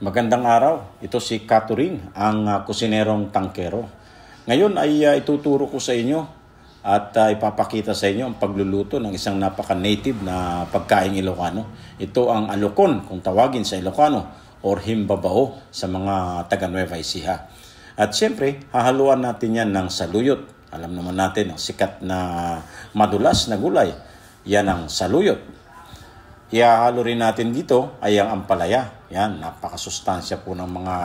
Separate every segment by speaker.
Speaker 1: Magandang araw. Ito si Catherine, ang kusinerong tangkero. Ngayon ay ituturo ko sa inyo at ipapakita sa inyo ang pagluluto ng isang napaka-native na pagkaing Ilocano. Ito ang alokon kung tawagin sa Ilocano or himbabao sa mga taga Nueva Ecija. At siyempre, hahaluan natin yan ng saluyot. Alam naman natin ang sikat na madulas na gulay. Yan ang saluyot. Ihahalo rin natin dito ay ang ampalaya. Yan, napakasustansya po ng mga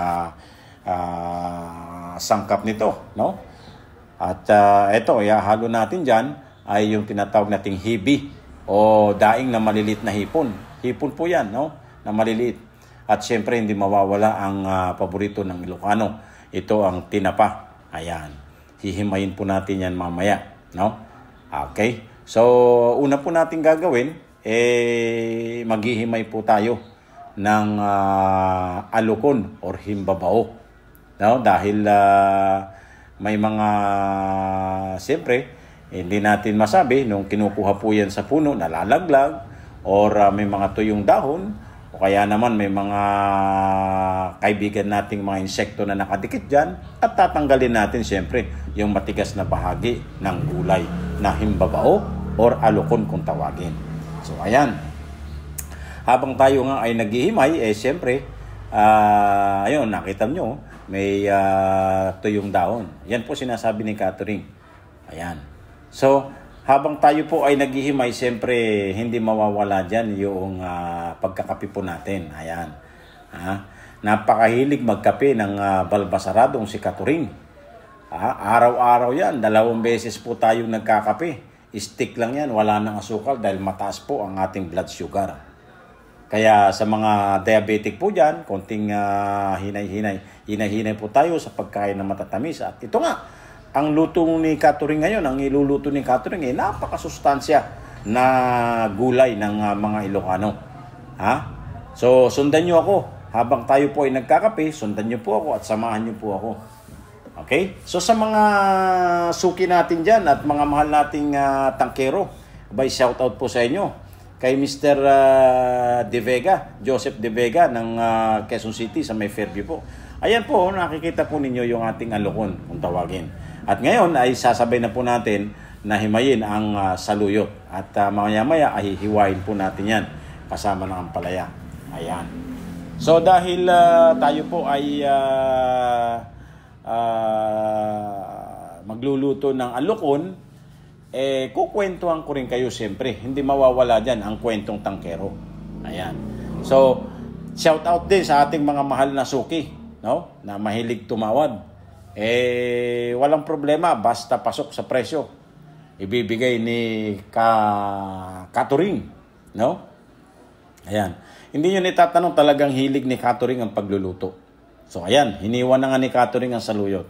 Speaker 1: sangkap nito, no? At ito, ihahalo natin dyan ay yung tinatawag nating hibi o daing na maliliit na hipon. Hipon po yan, no? Na maliliit. At siyempre, hindi mawawala ang paborito ng Ilocano. Ito ang tinapa. Ayan. Hihimayin po natin yan mamaya, no? Okay. So, una po natin gagawin, maghihimay po tayo ng alokon or himbabao. No? Dahil may mga, siyempre, hindi natin masabi nung kinukuha po yan sa puno, nalalaglag, or may mga tuyong dahon, o kaya naman may mga kaibigan nating mga insekto na nakadikit dyan, at tatanggalin natin siyempre yung matigas na bahagi ng gulay na himbabao or alokon kung tawagin. So, ayan. Habang tayo nga ay naghihimay, siyempre, ayun, nakita nyo, may tuyong daon. Yan po sinasabi ni Catherine. Ayan. So, habang tayo po ay naghihimay, siyempre, hindi mawawala dyan yung pagkakape po natin. Ayan. Napakahilig magkape ng balbasaradong si Catherine. Araw-araw yan, 2 beses po tayong nagkakape. Stick lang yan, wala nang asukal dahil mataas po ang ating blood sugar. Kaya sa mga diabetic po dyan, konting hinay-hinay po tayo sa pagkain ng matatamis. At ito nga, ang luto ni Catherine ngayon, ang iluluto ni Catherine, napakasustansya na gulay ng mga Ilocano. So, sundan nyo ako. Habang tayo po ay nagkakape, sundan nyo po ako at samahan nyo po ako. Okay? So sa mga suki natin dyan at mga mahal nating tangkero, shoutout po sa inyo kay Mr. De Vega, Joseph De Vega ng Quezon City sa may Fairview po. Ayan po, nakikita po ninyo yung ating alokon kung tawagin. At ngayon ay sasabay na po natin na himayin ang saluyot. At maya-maya ay hihiwain po natin yan kasama ng ampalaya. Ayan. So dahil tayo po ay magluluto ng alokon, kukwentuhan ko rin kayo siyempre. Hindi mawawala dyan ang kwentong tangkero. Ayan. So, shout out din sa ating mga mahal na suki, no? Na mahilig tumawad. Walang problema, basta pasok sa presyo. Ibibigay ni Catherine, no? Ayan. Hindi nyo nitatanong, talagang hilig ni Catherine ang pagluluto. So, ayan, hiniwan na nga ni Catherine ang saluyot.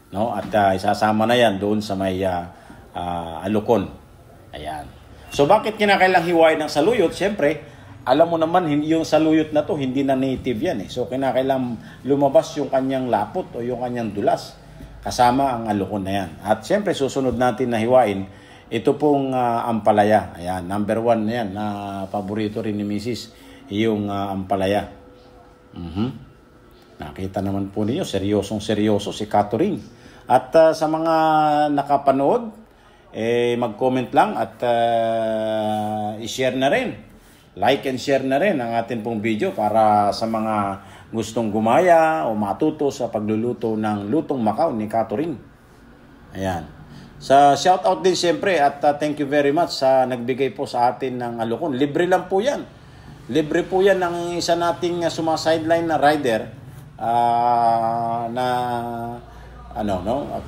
Speaker 1: No? At isasama na yan doon sa may alokon. Ayan. So, bakit kinakailang hiwain ng saluyot? Siyempre, alam mo naman, yung saluyot na to, hindi na native yan. So, kinakailang lumabas yung kanyang lapot o yung kanyang dulas kasama ang alokon na yan. At siyempre, susunod natin na hiwain, ito pong ampalaya. Ayan, number 1 na yan, na paborito rin ni Mrs. Yung ampalaya. Nakita naman po ninyo, seryosong-seryoso si Catherine. At sa mga nakapanood, mag-comment lang at i-share na rin. Like and share na rin ang atin pong video para sa mga gustong gumaya o matuto sa pagluluto ng lutong Macau ni Catherine. Ayan. Sa shoutout din siyempre at thank you very much sa nagbigay po sa atin ng alokon. Libre lang po yan. Libre po yan ng isa nating sumasideline na rider.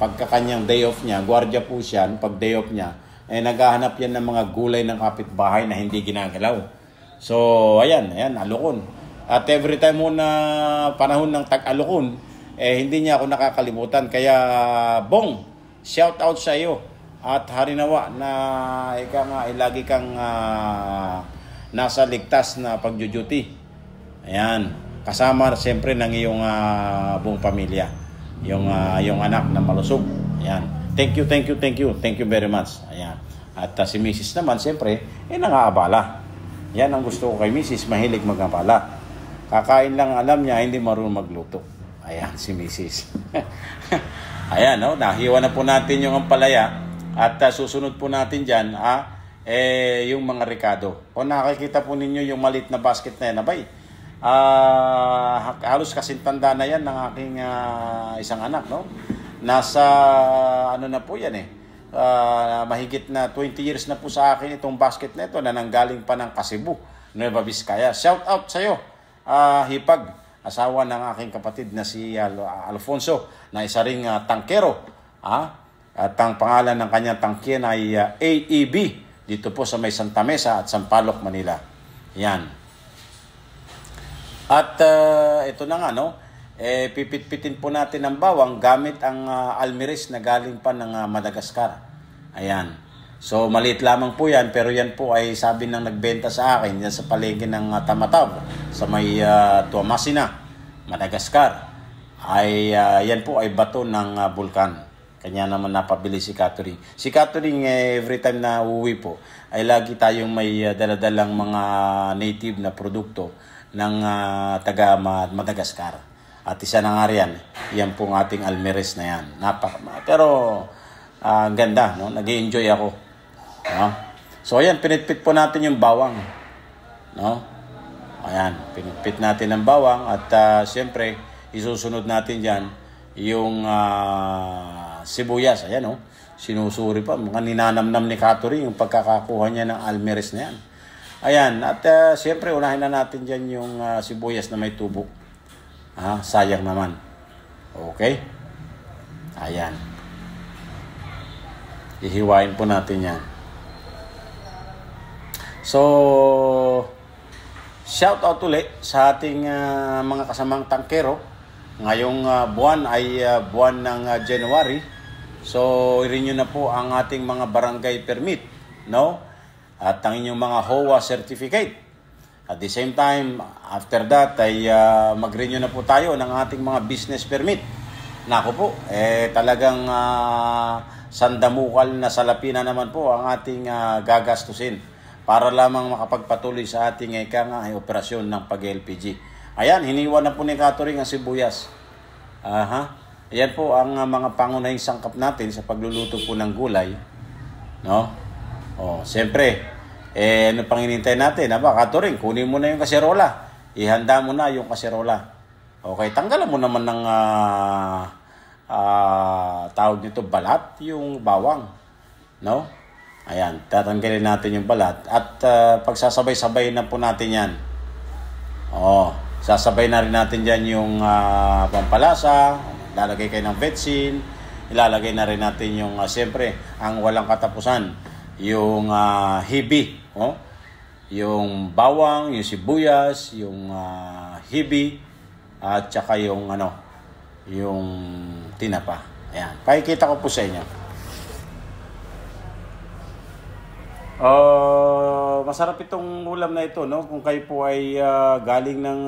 Speaker 1: Pagka kanyang day off niya, gwardiya po siya, pag day off niya, naghahanap yan ng mga gulay ng kapitbahay na hindi ginagalaw. So, ayan, alokon. At every time mo na panahon ng tag-alokon, hindi niya ako nakakalimutan. Kaya, Bong, shout out sa iyo. At harinawa na lagi kang nasa ligtas na pagjujuti. Ayan. Kasama siyempre ng iyong buong pamilya. Yung anak na malusog. Ayan. Thank you very much. Ayan. At si Mrs. naman siyempre, nangaabala. Yan ang gusto ko kay Mrs. Mahilig mag-abala. Kakain lang alam niya, hindi marunong magluto. Ayan, si Mrs. Ayan, no? Nahiwa na po natin yung ampalaya. At susunod po natin dyan, yung mga Ricardo. Kung nakikita po ninyo yung maliit na basket na yan, abay, halos kasintanda na yan ng aking isang anak, no? Nasa, ano na po yan mahigit na 20 years na po sa akin itong basket na ito na nanggaling pa ng Cebu, Nueva Vizcaya. Shout out sa'yo, Hipag, asawa ng aking kapatid na si Alfonso, na isa ring tangkero. At ang pangalan ng kanyang tangkyen ay AEB, dito po sa may Santa Mesa at Sampaloc, Manila. Yan. At ito na nga, no? Pipit-pitin po natin ang bawang gamit ang almiris na galing pa ng Madagascar. Ayan. So, maliit lamang po yan, pero yan po ay sabi ng nagbenta sa akin yan sa palengke ng Tamatab, sa may Tuamasina, Madagascar. Yan po ay bato ng bulkan. Kanya naman napabili si Catherine. Si Catherine, every time na uuwi po, ay lagi tayong may daladalang mga native na produkto ng taga Madagascar. At isa na nga riyan, yan pong ating almiris na yan. Pero ganda, no? Nag-i-enjoy ako. No? So ayan, pinitpit po natin yung bawang. No? Ayan, pinitpit natin ang bawang at siyempre, isusunod natin dyan yung sibuyas. Ayan, no? Sinusuri pa. Mga ninanamnam ni Catherine yung pagkakakuha niya ng almiris na yan. Ayan, at siyempre, unahin na natin dyan yung sibuyas na may tubo. Sayang naman. Okay? Ayan. Ihiwain po natin yan. So, shout out ulit sa ating mga kasamang tangkero. Ngayong buwan ay buwan ng January. So, i-renew na po ang ating mga barangay permit, no? At ang inyong mga HOA certificate. At the same time, after that, ay mag-renew na po tayo ng ating mga business permit. Naku po, talagang sandamukal na salapi na naman po ang ating gagastusin para lamang makapagpatuloy sa ating operasyon ng pag-LPG. Ayan, hiniwan na po ni Catherine ang sibuyas. Ayan po ang mga pangunahing sangkap natin sa pagluluto po ng gulay. No? Siyempre, ano pang hinintay natin? Catherine, kunin mo na yung kaserola. Ihanda mo na yung kaserola. Okay, tanggalan mo naman ng tawag nito balat, yung bawang. No? Ayan, tatanggalin natin yung balat. At pagsasabay-sabay na po natin yan. Sasabay na rin natin dyan yung pampalasa. Lalagay kayo ng vetsin. Ilalagay na rin natin yung, siyempre, ang walang katapusan. Yung hibi. Yung bawang, yung sibuyas, yung hibi, at saka yung yung tinapa. Ayan. Pakikita ko po sa inyo. Masarap itong ulam na ito, no? Kung kayo po ay galing ng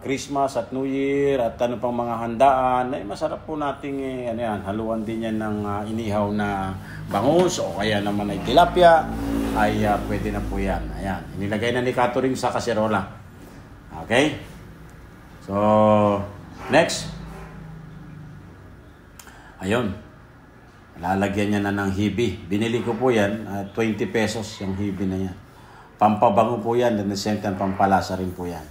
Speaker 1: Christmas at New Year at ano pang mga handaan, ay masarap po nating haluan din yan ng inihaw na bangus o kaya naman ay tilapia, ay pwede na po yan. Ayan, inilagay na ni Catherine sa kaserola. Okay? So, next. Ayun. Lalagyan niya na ng hibi. Binili ko po yan, 20 pesos yung hibi na yan. Pampabango po yan, and the same time pampalasa rin po yan.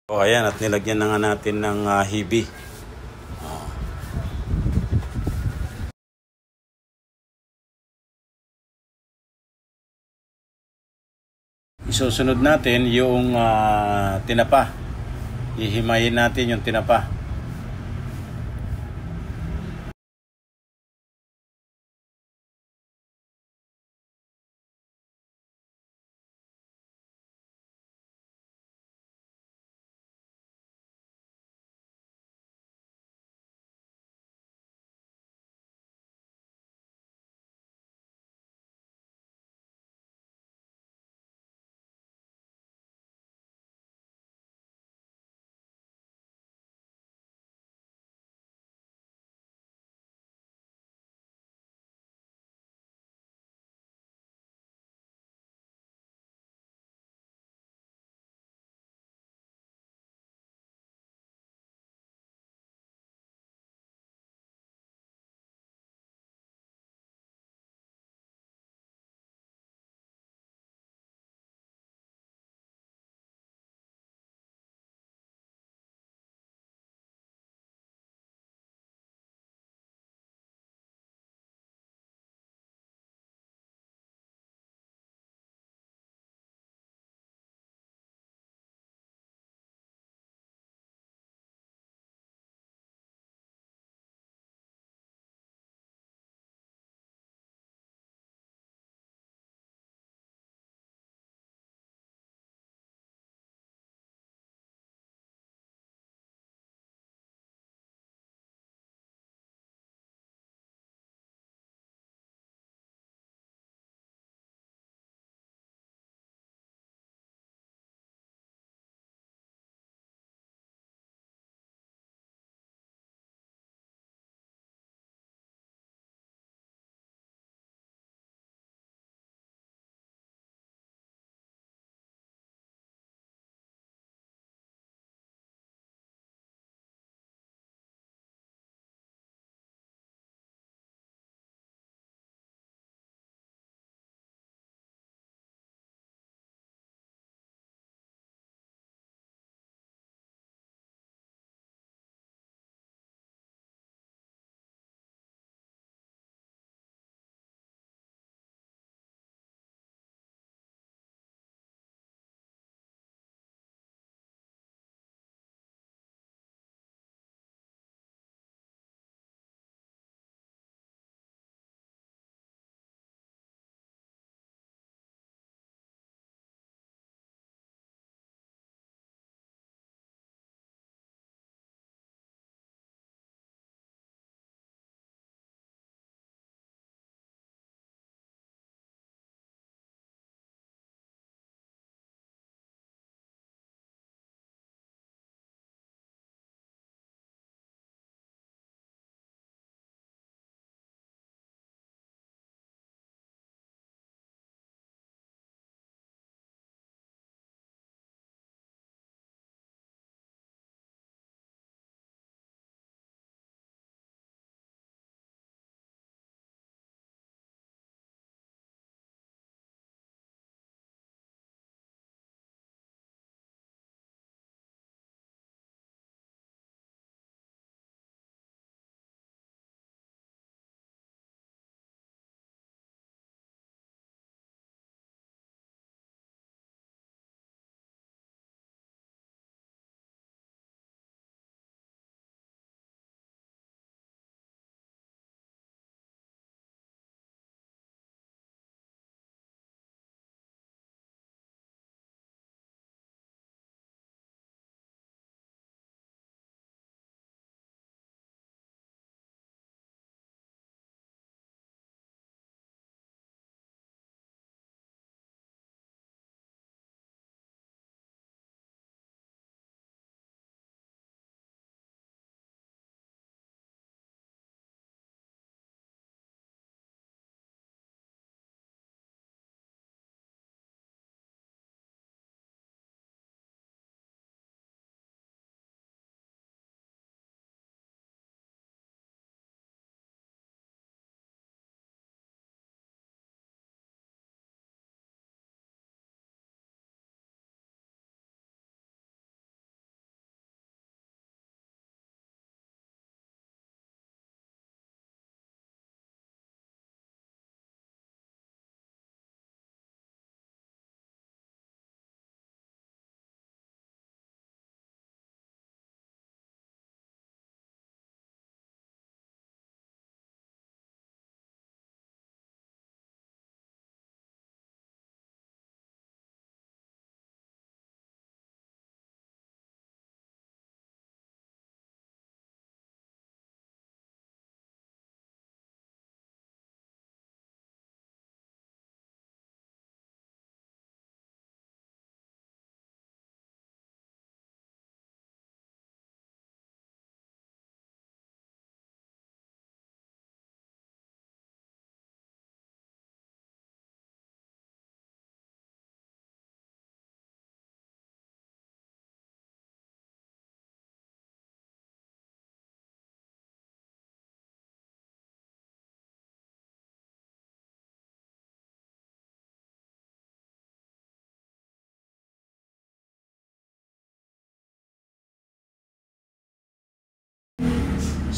Speaker 1: Ayan, at nilagyan na nga natin ng hibi. Isusunod natin yung tinapa. Ihimayin natin yung tinapa.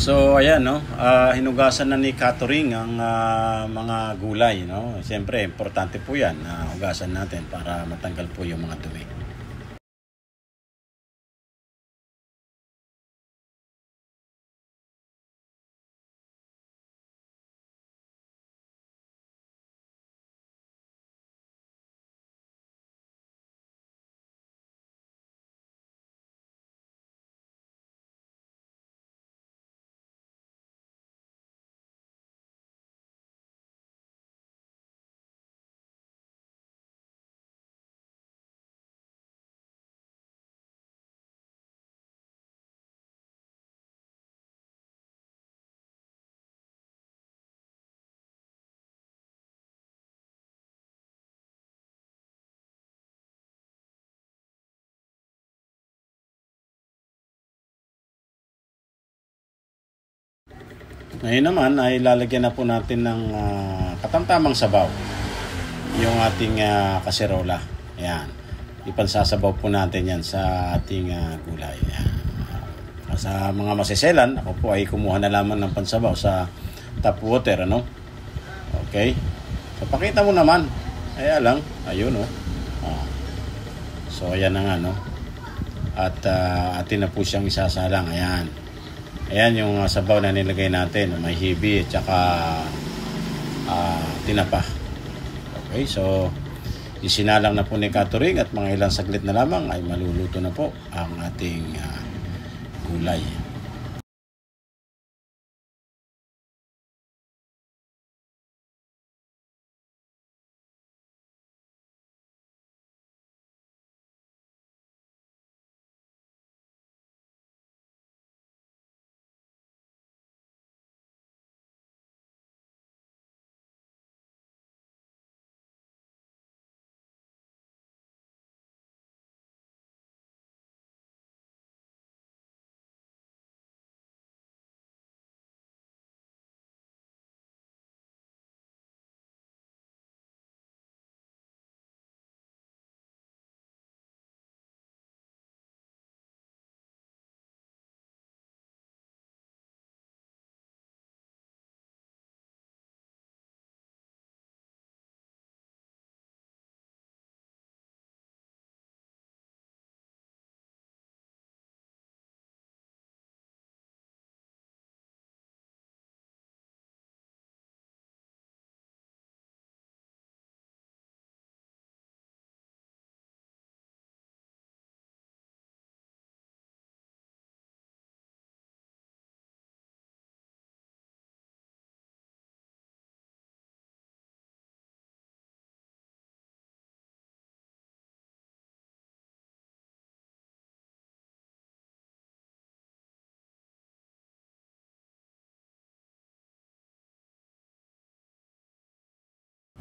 Speaker 1: So ayan no, hinugasan na ni Catering ang mga gulay no. Siyempre importante po 'yan na hugasan natin para matanggal po yung mga dumi. Ngayon naman ay lalagyan na po natin ng katamtamang sabaw yung ating kaserola. Ayan. Ipansasabaw po natin yan sa ating gulay. Ayan. Sa mga maseselan, ako po ay kumuha na lamang ng pansabaw sa tap water. Ano? Okay. So, pakita mo naman. Ayan lang. Ayun, oh. So, ayan na nga, no? At atin na po siyang isasalang. Ayan. Ayan yung sabaw na nilagay natin. May hibi at saka tinapa. Okay, so isinalang na po ni Catering at mga ilang saglit na lamang ay maluluto na po ang ating gulay.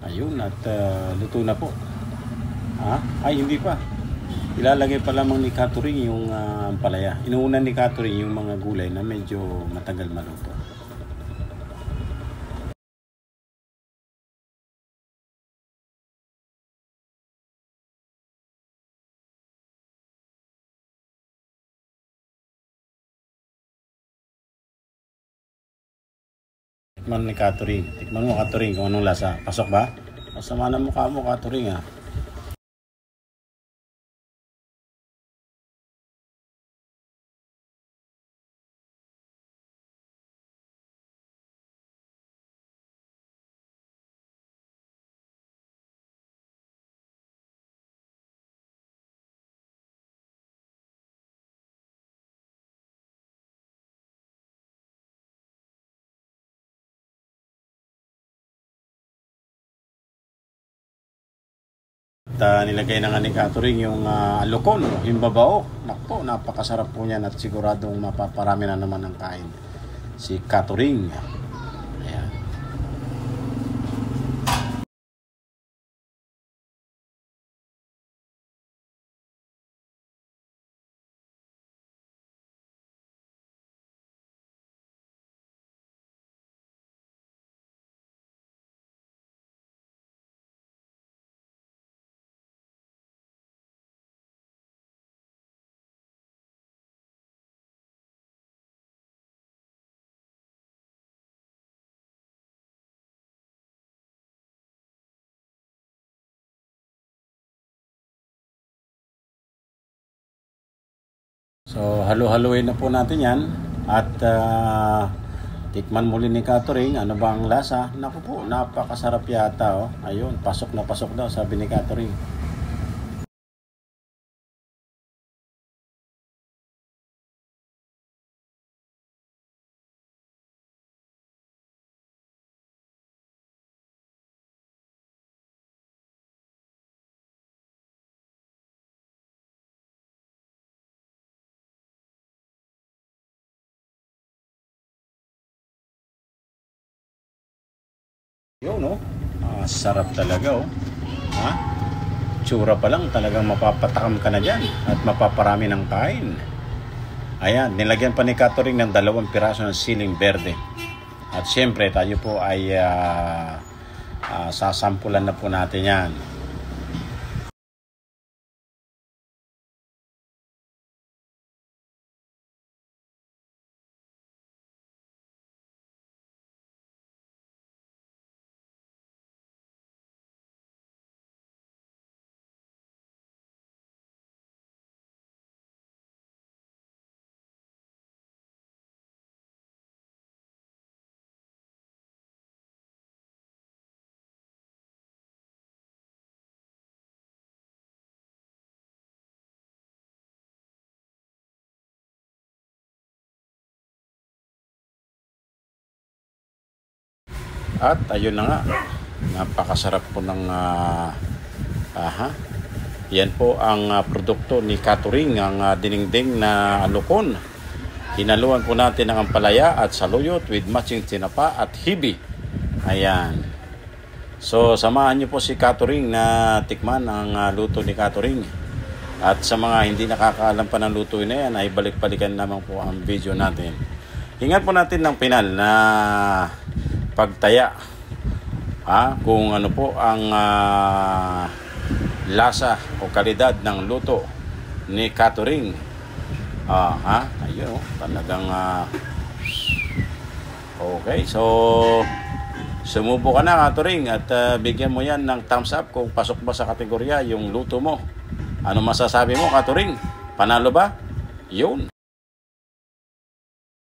Speaker 1: Ayun at luto na po. Ay hindi pa. Ilalagay pa lamang ni Catering yung ampalaya. Inuuna ni Catering yung mga gulay na medyo matagal maluto. Tikman ni Catering. Tikman mo Catering kung anong lasa. Pasok ba? Masama na mukha mo Catering At nilagay na nga ni Catering yung alokon, yung babao. Nakpo, napakasarap po niyan at siguradong mapaparami na naman ang kain si Catering. So, halo-haloin na po natin yan. At tikman muli ni Catering. Ano ba ang lasa? Naku po, napakasarap yata. Oh. Ayun, pasok na pasok daw, sabi ni Catering. Yun, no? Sarap talaga, oh. Ha? Tsura pa lang, talagang mapapatakam ka na dyan at mapaparami ng kain. Ayan, nilagyan pa ni Catering ng 2 piraso ng siling berde. At syempre, tayo po ay sasampulan na po natin yan. At ayun na nga, napakasarap po ng yan po ang produkto ni Catering, ang dinengdeng na alukon. Hinaluan po natin ng ampalaya at saluyot with matching tinapa at hibi. Ayan. So, samahan niyo po si Catering na tikman ang luto ni Catering. At sa mga hindi nakakaalam pa ng luto na yan, ay balik-balikan naman po ang video natin. Hingan po natin ng pinal na pagtaya kung ano po ang lasa o kalidad ng luto ni Catering. Ayun, talagang okay. So sumubo ka na, Catering, at bigyan mo yan ng thumbs up kung pasok ba sa kategorya yung luto mo. Ano masasabi mo, Catering? Panalo ba? Yun.